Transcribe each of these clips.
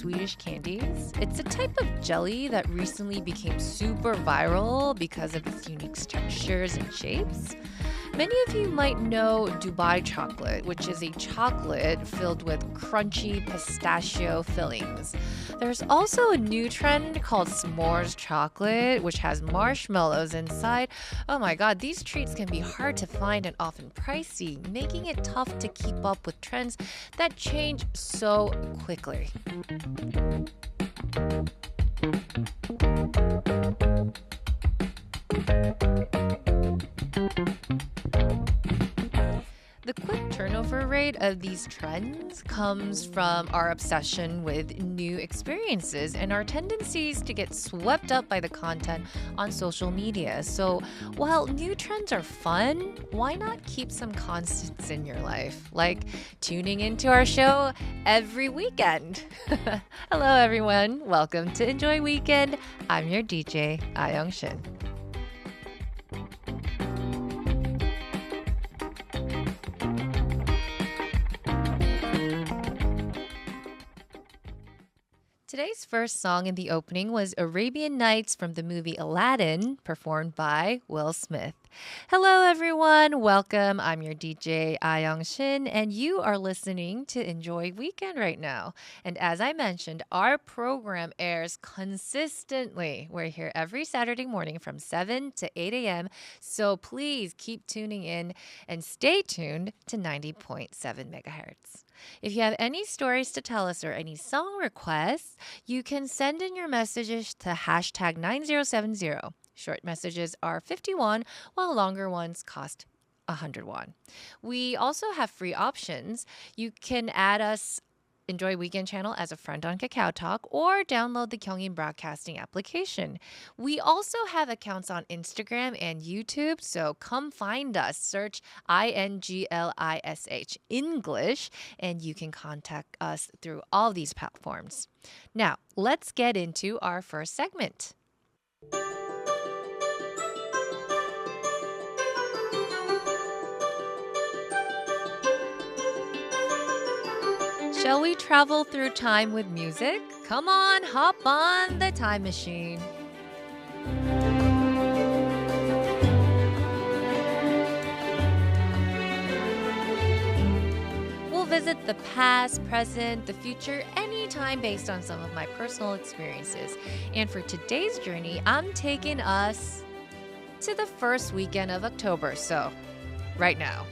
Swedish candies. It's a type of jelly that recently became super viral because of its unique textures and shapes. Many of you might know Dubai chocolate, which is a chocolate filled with crunchy pistachio fillings. There's also a new trend called s'mores chocolate, which has marshmallows inside. Oh my god, these treats can be hard to find and often pricey, making it tough to keep up with trends that change so quickly. The quick turnover rate of these trends comes from our obsession with new experiences and our tendencies to get swept up by the content on social media. So while new trends are fun, why not keep some constants in your life? Like tuning into our show every weekend. Hello everyone, welcome to Enjoy Weekend. I'm your DJ, A-Young Shin. Today's first song in the opening was Arabian Nights from the movie Aladdin, performed by Will Smith. Hello everyone, welcome. I'm your DJ, A-Young Shin, and you are listening to Enjoy Weekend right now. And as I mentioned, our program airs consistently. We're here every Saturday morning from 7 to 8 a.m., so please keep tuning in and stay tuned to 90.7 megahertz. If you have any stories to tell us or any song requests, you can send in your messages to hashtag 9070. Short messages are 51, while longer ones cost 100 won. We also have free options. You can add us Enjoy Weekend channel as a friend on Kakaotalk or download the Gyeongin Broadcasting application. We also have accounts on Instagram and YouTube, so come find us. Search INGLISH, English, and you can contact us through all these platforms. Now, let's get into our first segment. Shall we travel through time with music? Come on, hop on the time machine. We'll visit the past, present, the future, anytime based on some of my personal experiences. And for today's journey, I'm taking us to the first weekend of October, so right now.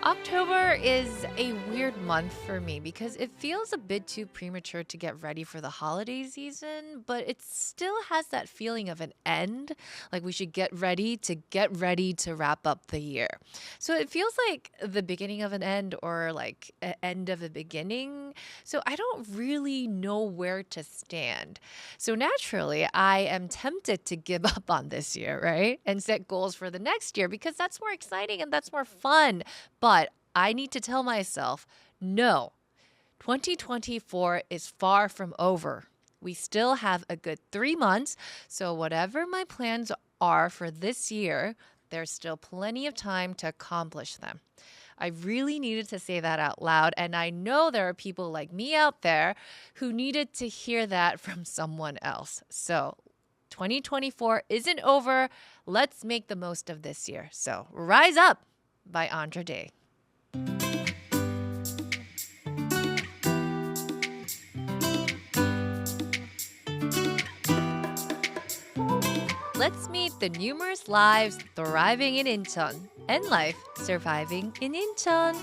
October is a weird month for me because it feels a bit too premature to get ready for the holiday season, but it still has that feeling of an end, like we should get ready to wrap up the year. So it feels like the beginning of an end or like an end of a beginning. So I don't really know where to stand. So naturally, I am tempted to give up on this year, right? And set goals for the next year because that's more exciting and that's more fun. But I need to tell myself, no, 2024 is far from over. We still have a good 3 months. So whatever my plans are for this year, there's still plenty of time to accomplish them. I really needed to say that out loud. And I know there are people like me out there who needed to hear that from someone else. So 2024 isn't over. Let's make the most of this year. So Rise Up by Andra. Let's meet the numerous lives thriving in Incheon and life surviving in Incheon.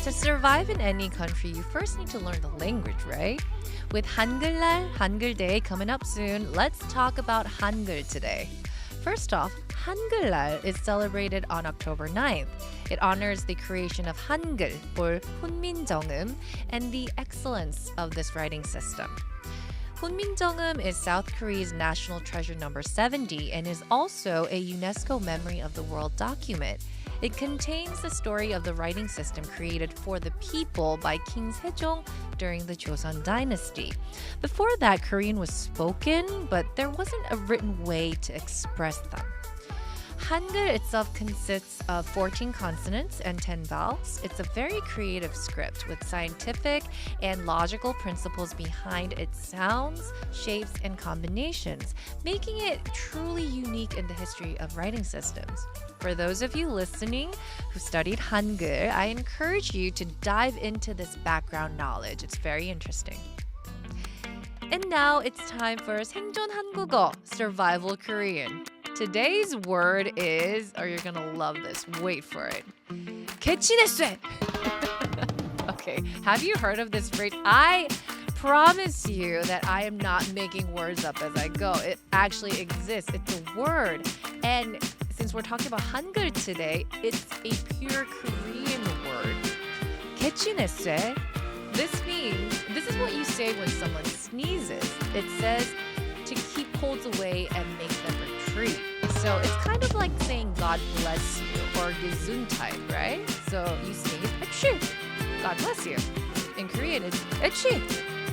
To survive in any country, you first need to learn the language, right? With Hangul Hangul Day coming up soon, let's talk about Hangul today. First off, Hangul is celebrated on October 9th. It honors the creation of Hangul, or 훈민정음, and the excellence of this writing system. 훈민정음 is South Korea's national treasure number 70 and is also a UNESCO Memory of the World document. It contains the story of the writing system created for the people by King Sejong during the Joseon dynasty. Before that, Korean was spoken, but there wasn't a written way to express them. Hangul itself consists of 14 consonants and 10 vowels. It's a very creative script with scientific and logical principles behind its sounds, shapes, and combinations, making it truly unique in the history of writing systems. For those of you listening who studied Hangul, I encourage you to dive into this background knowledge. It's very interesting. And now it's time for 생존 한국어, Survival Korean. Today's word is, you're gonna love this, wait for it. 개친했어. Okay, have you heard of this phrase? I promise you that I am not making words up as I go. It actually exists. It's a word. And since we're talking about Hangul today, it's a pure Korean word. 개친했어. This is what you say when someone sneezes. It says to keep colds away and make them retreat. So it's kind of like saying God bless you or gesundheit, right? So you sneeze, achoo, God bless you. In Korean, it's achoo,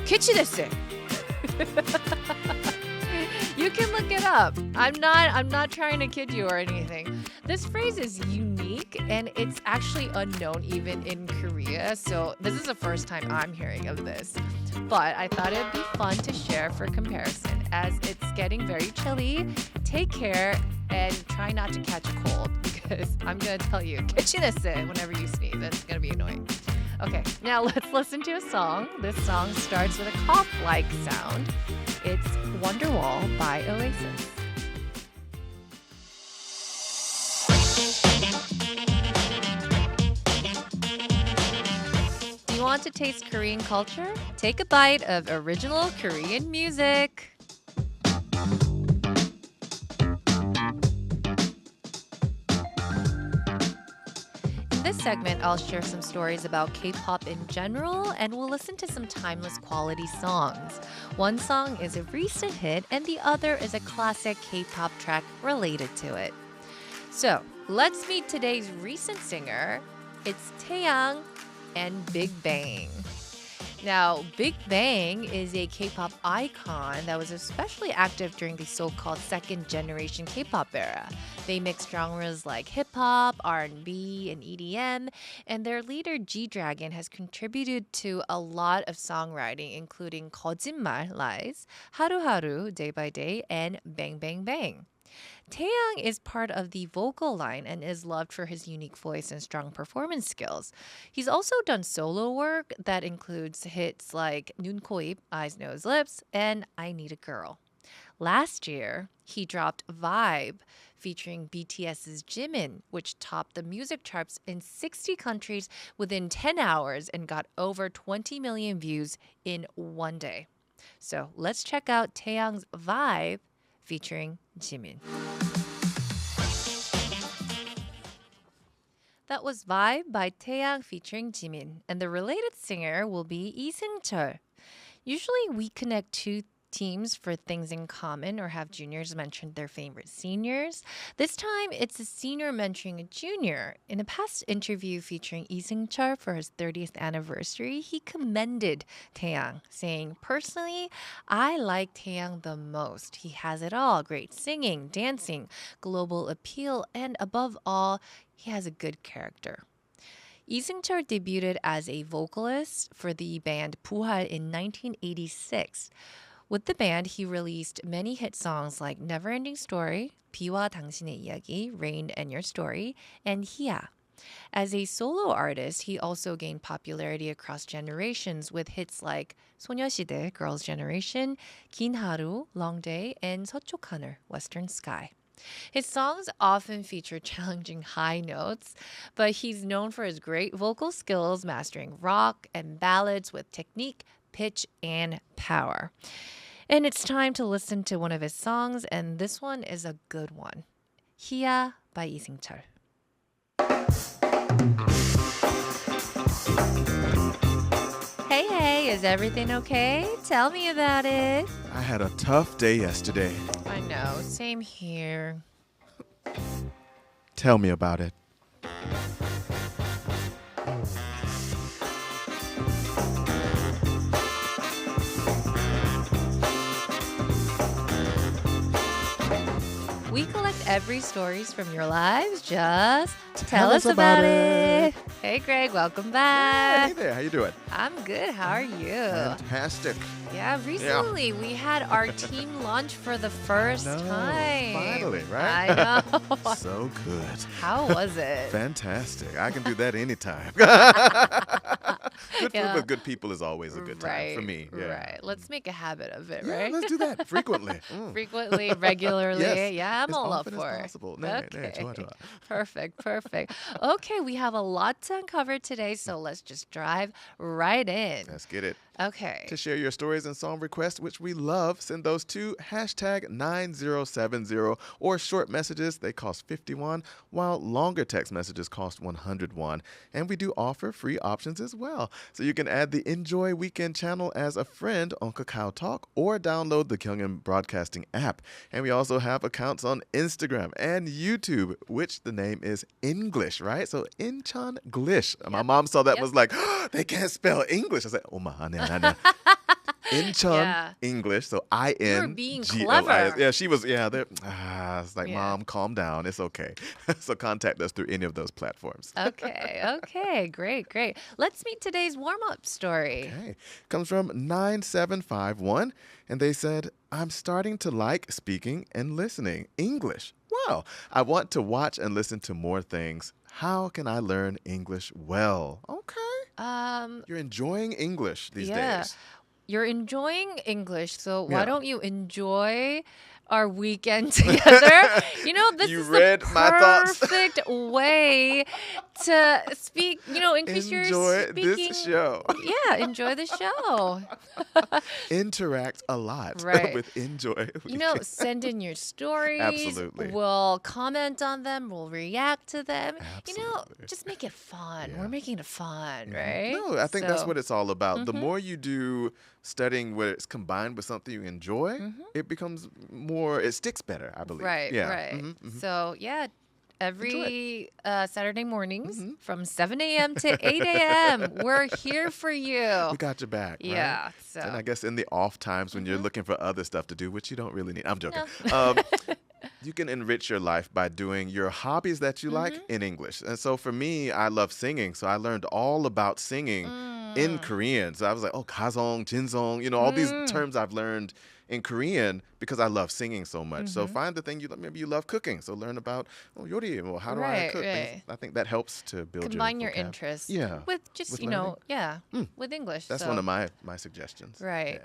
개친했어. You can look it up. I'm not trying to kid you or anything. This phrase is unique and it's actually unknown even in Korea. So this is the first time I'm hearing of this. But I thought it'd be fun to share for comparison as it's getting very chilly. Take care and try not to catch a cold because I'm going to tell you, 개친했어 whenever you sneeze. It's going to be annoying. Okay, now let's listen to a song. This song starts with a cough-like sound. It's Wonderwall by Oasis. Do you want to taste Korean culture? Take a bite of original Korean music. In this segment, I'll share some stories about K-pop in general, and we'll listen to some timeless quality songs. One song is a recent hit, and the other is a classic K-pop track related to it. So, let's meet today's recent singer. It's Taeyang and Big Bang. Now, Big Bang is a K-pop icon that was especially active during the so-called second generation K-pop era. They mix genres like hip-hop, R&B, and EDM, and their leader G-Dragon has contributed to a lot of songwriting, including 거짓말, Lies, 하루하루, Day by Day, and Bang Bang Bang. Taeyang is part of the vocal line and is loved for his unique voice and strong performance skills. He's also done solo work that includes hits like 눈, 코, 입, Eyes, Nose, Lips, and I Need a Girl. Last year, he dropped Vibe, featuring BTS's Jimin, which topped the music charts in 60 countries within 10 hours and got over 20 million views in one day. So let's check out Taeyang's Vibe featuring Jimin. That was Vibe by Taeyang featuring Jimin, and the related singer will be Lee Seung-cheol. Usually we connect two teams for things in common or have juniors mention their favorite seniors. This time, it's a senior mentoring a junior. In a past interview featuring Lee Seung-cheol for his 30th anniversary, he commended Taeyang, saying, "Personally, I like Taeyang the most. He has it all: great singing, dancing, global appeal, and above all, he has a good character." Lee Seung-cheol debuted as a vocalist for the band Buhal in 1986. With the band, he released many hit songs like Neverending Story, 비와 당신의 이야기, Rain and Your Story, and 희야. As a solo artist, he also gained popularity across generations with hits like 소녀시대, Girls' Generation, 긴 하루, Long Day, and 서쪽 하늘, Western Sky. His songs often feature challenging high notes, but he's known for his great vocal skills, mastering rock and ballads with technique, pitch, and power. And it's time to listen to one of his songs, and this one is a good one. 희야 by Lee Seung-cheol. Hey, is everything okay? Tell me about it. I had a tough day yesterday. I know, same here. Tell me about it. every stories from your lives. Just tell us about it. Hey, Greg, welcome back. Hey there, how you doing? I'm good. How are you? Fantastic. Yeah, recently we had our team lunch for the first time. Finally, right? I know. So good. How was it? Fantastic. I can do that anytime. Good food with good people is always a good time for me. Yeah. Right. Let's make a habit of it, Yeah, right? let's do that frequently. Frequently, regularly. Yes, Yeah, I'm as all up often for as it. possible. Okay. 좋아. Perfect. Okay, we have a lot to uncover today, so let's just dive right in. Let's get it. Okay. To share your stories and song requests, which we love, send those to #9070 or short messages. They cost 51, while longer text messages cost 101. And we do offer free options as well. So you can add the Enjoy Weekend channel as a friend on Kakaotalk or download the Gyeongin Broadcasting app. And we also have accounts on Instagram and YouTube, which the name is English, right? So Incheon Glish. My mom saw that was like, oh, they can't spell English. I said, oh my honey. Incheon English, so I-N-G-L-I-S. You're being clever. Yeah, she was, it's like, Mom, calm down. It's okay. So contact us through any of those platforms. Okay. Great. Let's meet today's warm-up story. Okay. Comes from 9751, and they said, I'm starting to like speaking and listening English. Wow. I want to watch and listen to more things. How can I learn English well? Okay. You're enjoying English these days. You're enjoying English, so why Yeah. don't you enjoy our weekend together? This You is read the my thoughts. perfect way to speak, increase your Enjoy speaking. this show. Yeah, enjoy the show. Interact a lot Right. with Enjoy. Send in your stories. Absolutely. We'll comment on them. We'll react to them. Absolutely. Just make it fun. Yeah. We're making it fun, right? No, I think that's So- what it's all about. The more you do studying where it's combined with something you enjoy, it becomes more, it sticks better, I believe. Right. So, every Saturday mornings from 7 a.m. to 8 a.m., we're here for you. We got your back, right? Yeah. So, And I guess in the off times when you're looking for other stuff to do, which you don't really need. I'm joking. You can enrich your life by doing your hobbies that you like in English. And so for me, I love singing. So I learned all about singing in Korean. So I was like, 가성, 진성, all these terms I've learned in Korean because I love singing so much. So find the thing maybe you love cooking. So learn about 요리, or how do I cook? Right. I think that helps to build combine your your vocab. interests with just, learning. with English. That's so. one of my suggestions. Right.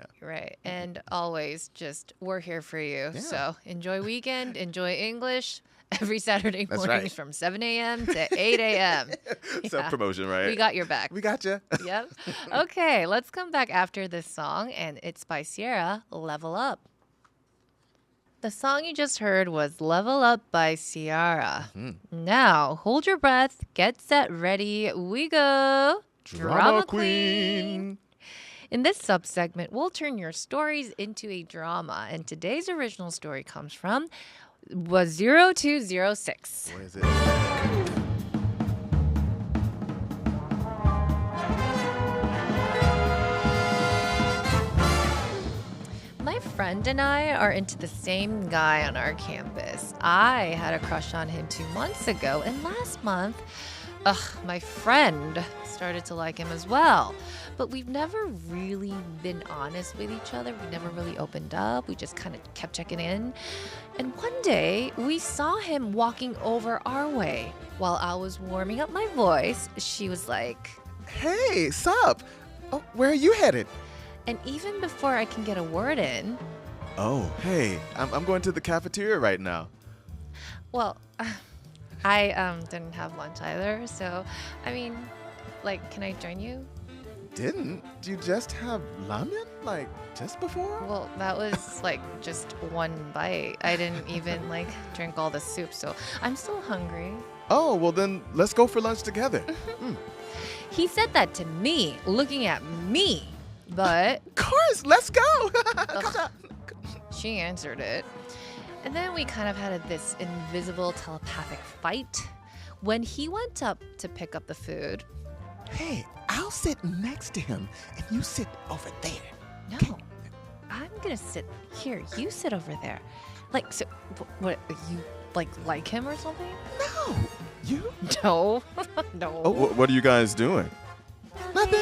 And always just, we're here for you. Yeah. So enjoy weekend, enjoy English every Saturday That's mornings right. from 7 a.m. to 8 a.m. Self-promotion, right? We got your back. We got you. Yep. Okay, let's come back after this song, and it's by Ciara, Level Up. The song you just heard was Level Up by Ciara. Now, hold your breath, get set, ready, we go. Drama Queen. In this subsegment, we'll turn your stories into a drama, and today's original story comes from 0206. What is it? My friend and I are into the same guy on our campus. I had a crush on him 2 months ago, and last month, my friend started to like him as well. But we've never really been honest with each other. We never really opened up. We just kind of kept checking in. And one day, we saw him walking over our way. While I was warming up my voice, she was like, Hey, sup? Oh, where are you headed? and even before I can get a word in, Oh, hey, I'm going to the cafeteria right now. well, I didn't have lunch either. So, can I join you? Didn't you just have ramen just before? Well, that was just one bite. I didn't even drink all the soup, so I'm still hungry. Oh, well then let's go for lunch together. He said that to me, looking at me, but Of course, let's go. she answered it. And then we kind of had this invisible telepathic fight. When he went up to pick up the food, Hey, I'll sit next to him and you sit over there. no, I'm gonna sit here. You sit over there. So, what? like him or something? No. You? No. No. Oh, what are you guys doing? Nothing.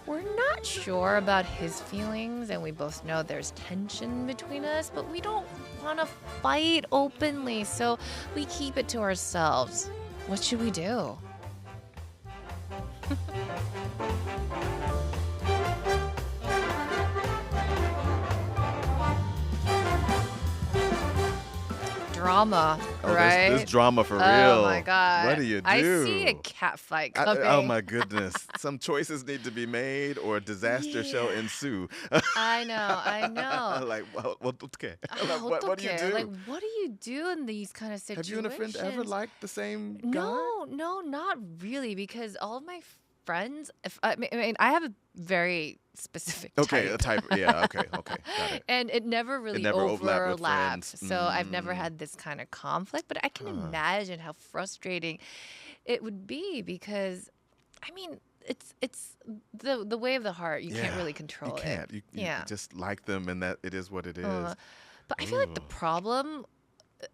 We're not sure about his feelings, and we both know there's tension between us, but we don't want to fight openly, so we keep it to ourselves. What should we do? Drama, right? This drama for real. Oh my god! What do you do? I see a cat fight coming. Oh my goodness! Some choices need to be made, or a disaster shall ensue. I know. Like, well, okay. Ah, What do you do? Like, what do you do in these kind of situations? Have you and a friend ever liked the same guy? No, not really, because all of my friends, I mean, I have a very specific a type. Yeah, okay, got it. And it never really overlapped with overlapped. friends. So I've never had this kind of conflict, but I can imagine how frustrating it would be, because, I mean, it's the way of the heart. You can't really control it. You can't. You just like them, and that it is what it is. But I feel like the problem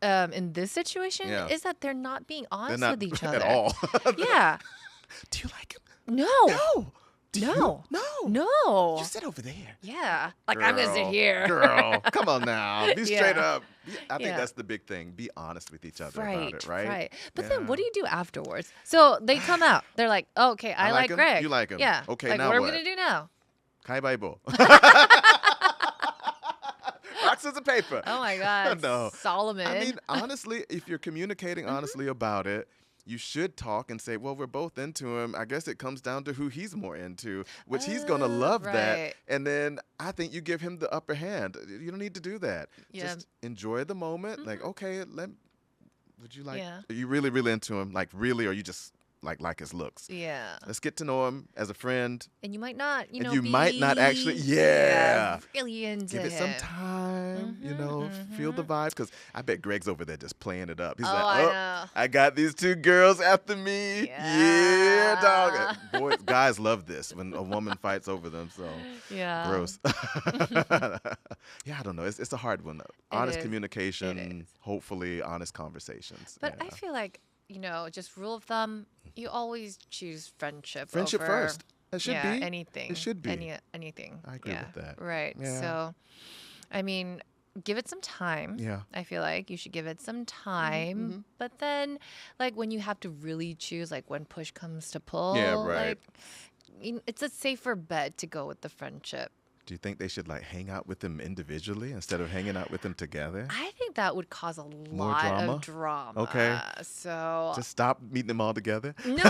in this situation is that they're not being honest with each other at all. Yeah. Do you like him? No. No. No. You sit over there. Yeah. Like, I'm going to sit here. Girl, come on now. Be straight up. I think that's the big thing. Be honest with each other about it, right? Right. But then what do you do afterwards? So they come out. They're like, oh, okay, I like him. Greg. You like him. Yeah. Okay, like, now what are what? we going to do now? Kaibaibo. Rock, scissors, paper. Oh, my God. No. Solomon. I mean, honestly, if you're communicating honestly about it, you should talk and say, well, we're both into him. I guess it comes down to who he's more into, which he's going to love that. And then I think you give him the upper hand. You don't need to do that. Yeah. Just enjoy the moment. Like, okay, would you like, Yeah. are you really, really into him? Like, really, or you just like his looks? Yeah. Let's get to know him as a friend. And you might not, And you might not actually, really into give it some him. time, feel the vibes. Because I bet Greg's over there just playing it up. He's I know. I got these two girls after me. Yeah, dog. Boys, guys love this when a woman fights over them. So gross. Yeah, I don't know. It's a hard one. Honest communication, hopefully honest conversations. But I feel like, just rule of thumb, you always choose friendship Friendship over, first. It should be. Anything. It should be. Anything. I agree with that. Right. Yeah. So, I mean, give it some time. Yeah. I feel like you should give it some time. But then, like, when you have to really choose, like, when push comes to pull, like, it's a safer bet to go with the friendship. Do you think they should like hang out with them individually instead of hanging out with them together? I think that would cause a More lot drama? of drama. Okay. So just stop meeting them all together. No.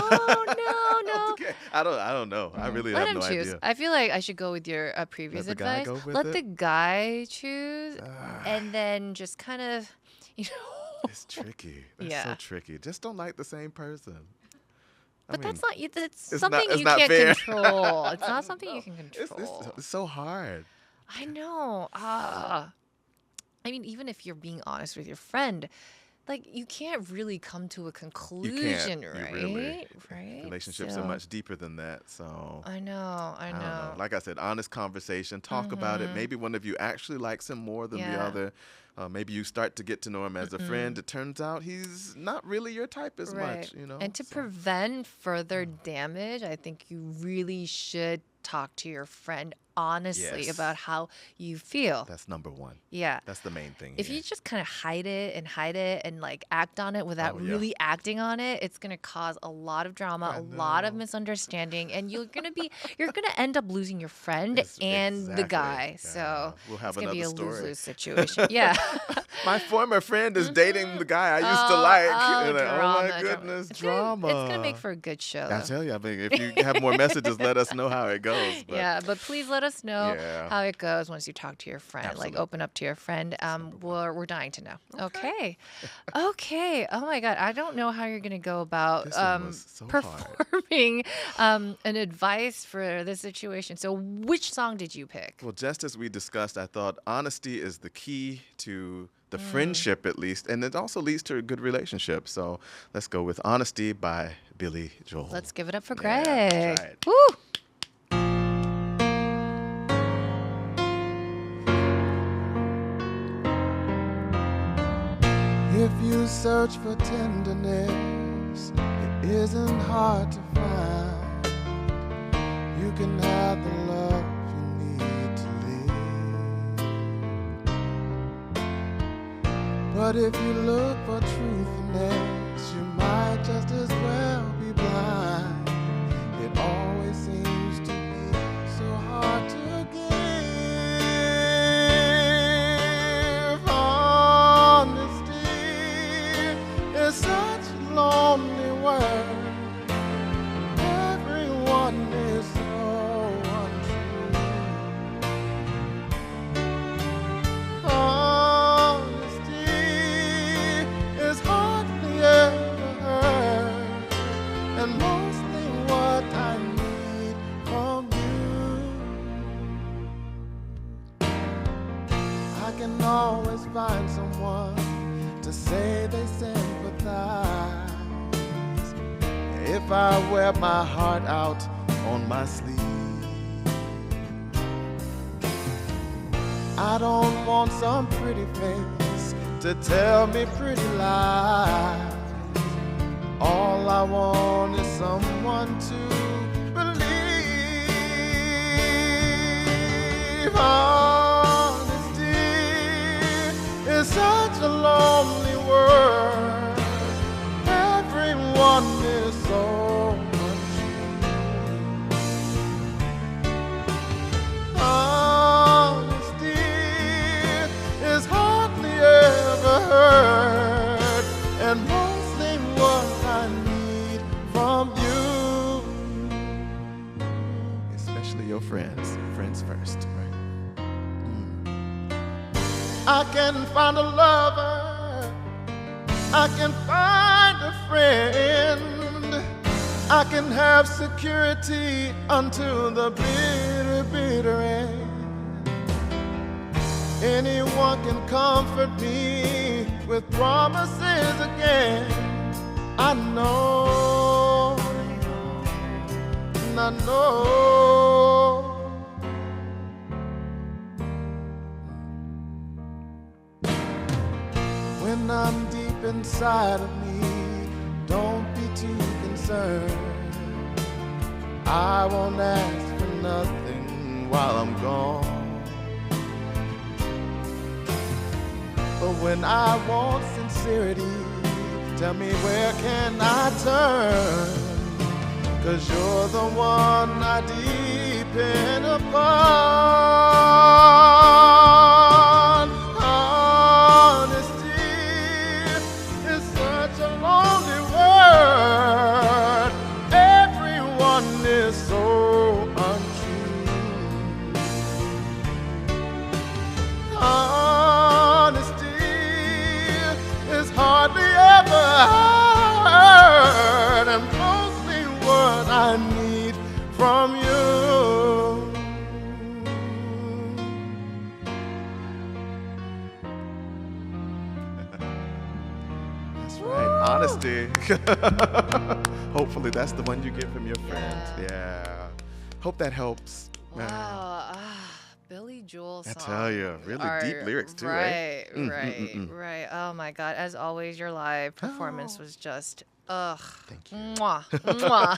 Okay. I don't know. I really Let have him no choose. idea. I feel like I should go with your previous Let the guy advice. go with Let it? the guy choose, and then just kind of, It's tricky. That's so tricky. Just don't like the same person. But that's not. It's it's something not you fair. can't control. It's not something you can control. It's so hard. I know. I mean, even if you're being honest with your friend, like, you can't really come to a conclusion, right? Really. Right. Relationships are much deeper than that. So I know. I don't know. Like I said, honest conversation. Talk about it. Maybe one of you actually likes him more than the other. Maybe you start to get to know him as a friend. It turns out he's not really your type as much, And to prevent further damage, I think you really should talk to your friend honestly about how you feel. That's number one. Yeah. That's the main thing. If you just kind of hide it and like act on it without really acting on it, it's going to cause a lot of drama, a lot of misunderstanding, and you're going to end up losing your friend and the guy. So we'll have it's going to be a story. lose-lose situation. Yeah. My former friend is dating the guy I used to like. Oh, drama, my goodness, It's drama. going to make for a good show. I tell you, I mean, if you have more messages, let us know how it goes. But but please let us know how it goes once you talk to your friend. Absolutely. Like, open up to your friend. We're dying to know. Okay. Oh my God. I don't know how you're going to go about This one was so performing an advice for this situation. So which song did you pick? Well, just as we discussed, I thought honesty is the key to the friendship, at least, and it also leads to a good relationship. So let's go with Honesty by Billy Joel. Let's give it up for Yeah, Greg. try it. Woo! search for tenderness, it isn't hard to find. You can have the love you need to live. But if you look for truthfulness, you might just as well be blind. It always seems to be so hard to give. Honesty is such a lonely word. Everyone is so untrue. Honesty is hardly ever heard, and mostly what I need from you. I can always find someone to say they sympathize if I wear my heart out on my sleeve. I don't want some pretty face to tell me pretty lies. All I want is someone to believe. Honesty is such a lonely word. Everyone is so untrue. Honesty is hardly ever heard, and mostly what I need from you. Especially your friends. Friends first, right? I can find a lover, I can find a friend, I can have security until the bitter, bitter end. Anyone can comfort me with promises again. I know, and I know. When I'm deep inside of me, don't be too concerned. I won't ask for nothing while I'm gone. But when I want sincerity, tell me where can I turn? 'Cause you're the one I depend upon. Honesty is such a lonely word. Everyone is so untrue. Honesty is hardly ever heard, and mostly what I need from you. That's right, honesty. Hopefully that's the one you get from your friend. Yeah. Hope that helps. Wow. Billy Joel I songs. tell you, really deep lyrics too, right? Right. Oh my God. As always, your live performance was just, Thank you. mwah, mwah.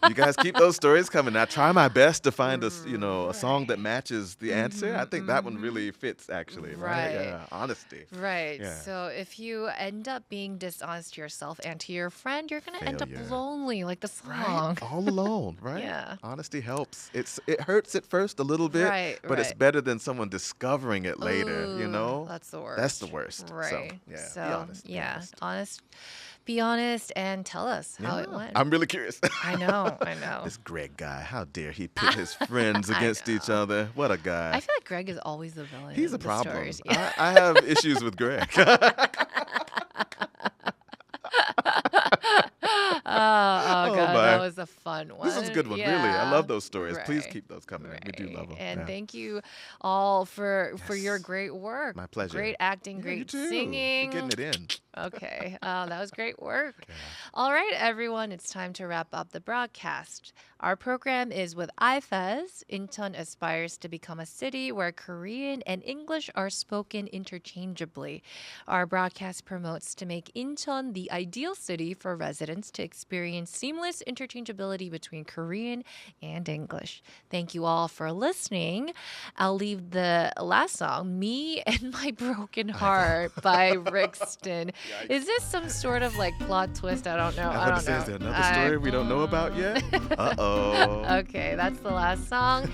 You guys keep those stories coming. I try my best to find a song that matches the answer. I think that one really fits, actually. Right? Right. Yeah. Honesty. Right. Yeah. So if you end up being dishonest to yourself and to your friend, you're going to end up Failure. lonely, like the song. Right? All alone, right? Yeah. Honesty helps. It hurts at first a little bit, Right, but it's right. better than someone discovering it later, you Ooh, know? That's the worst. That's the worst. Right. So, yeah, be honest. Be honest. Be honest and tell us how it Yeah. went. I'm really curious. I know. This Greg guy, how dare he pit his friends I against each know. other? What a guy. I feel like Greg is always the villain. He's in a the problem. stories. Yeah. I have issues with Greg. Oh God, my. that was a fun one. This is a good one, really. I love those stories. Please keep those coming. We do love them. And Yeah. thank you all for your Yes. great work. My pleasure. Great acting, Yeah, you great too. singing. You're getting it in. Okay, that was great work. All right, everyone, it's time to wrap up the broadcast. Our program is with IFES. Incheon aspires to become a city where Korean and English are spoken interchangeably. Our broadcast promotes to make Incheon the ideal city for residents to experience seamless interchangeability between Korean and English. Thank you all for listening. I'll leave the last song, Me and My Broken Heart by Rixton. Is this some sort of like plot twist? I don't know. I was about to say, is there another story we don't know about yet? Uh-oh. Okay, that's the last song.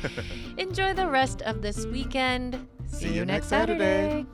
Enjoy the rest of this weekend. See you next Saturday.